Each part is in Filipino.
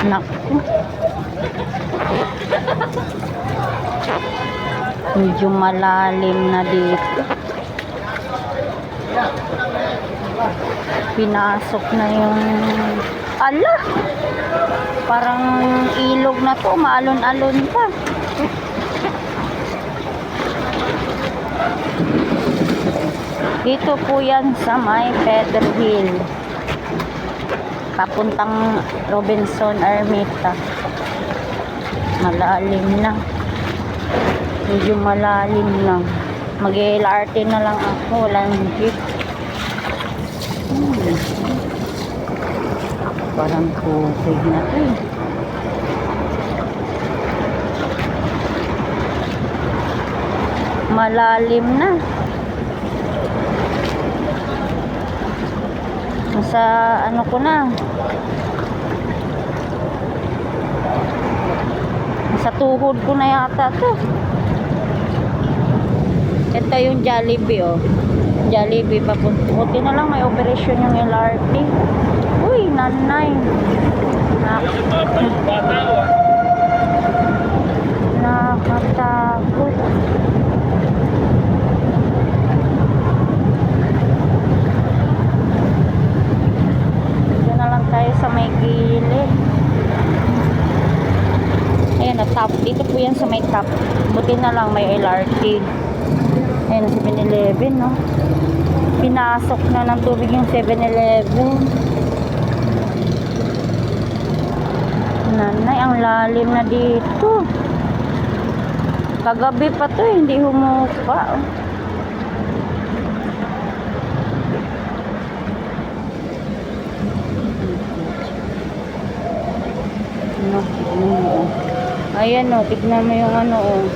Naku. Medyo malalim na dito. Pinasok na yung... Ala! Parang ilog na to. Maalon-alon pa. Dito po yan sa may Pedro Hill. Papuntang Robinson Ermita. Malalim na. Medyo malalim lang. Mag-LRT na lang ako. Walang jeep. Parang tubig na to eh. Malalim na. Sa ano ko na. Sa tuhod ko na yata to. Ito yung Jollibee oh. Jollibee papunta. Buti na lang may operasyon yung LRT. Uy, nanay. Nakatakot. Dito na lang tayo sa may gilid. Ayan na top. Dito po yan sa may top. Buti na lang may LRT. Ayan na 7-Eleven, no? Pinasok na ng tubig yung 7-Eleven. Nanay, ang lalim na dito. Kagabi pa to, hindi humupa. Ayan o, tignan mo yung ano o.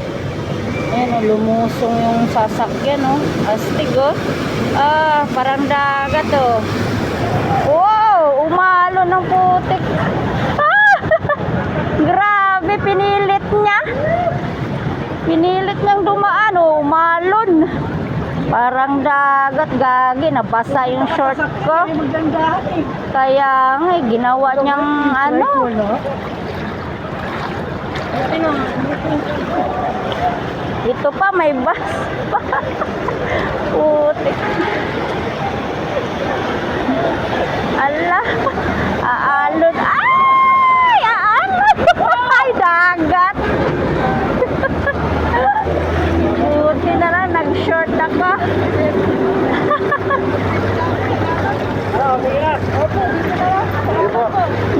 Ayan o, lumusong yung sasakyan o. Astig o. Ah, parang dagat o. Wow, umalo ng putik. Ah, grabe, pinilit niya. Pinilit niyang dumaan o, umalon. Parang dagat, gagi, nabasa yung short ko. Kaya nga, ginawa niyang ano. Ito pa, may bus pa. Putik. Ala, aalon. Ay, aalon. Ay, dagat. Buti na lang, nag-short ako.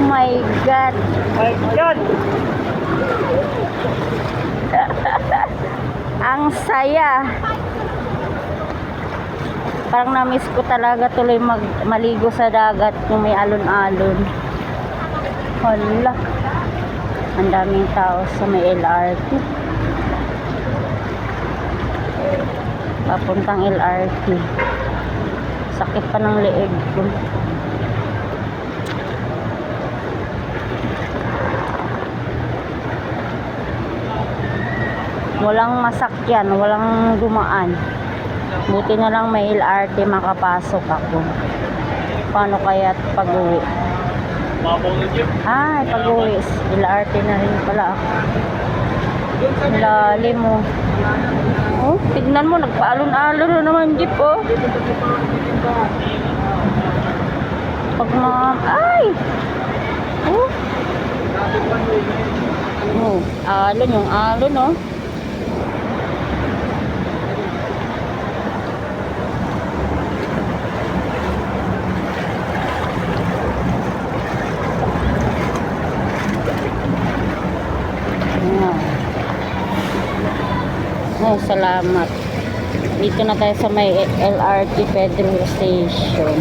My God. My God. Ang saya. Parang na-miss ko talaga tuloy maligo sa dagat kung may alon-alon. Hala. Ang daming tao sa may LRT. Papuntang LRT. Sakit pa ng leeg ko. Walang masakyan, walang dumaan. Buti na lang may LRT makapasok ako. Paano kaya pag-uwi? Ay, pag-uwi. LRT na rin pala ako. Lalim mo. Oh, tignan mo, nagpaalon-alon na naman jeep oh. Pag mga... Ay! Oh! Oh, alon yung alon oh. Oh, salamat. Dito na tayo sa may LRT Pedro Station.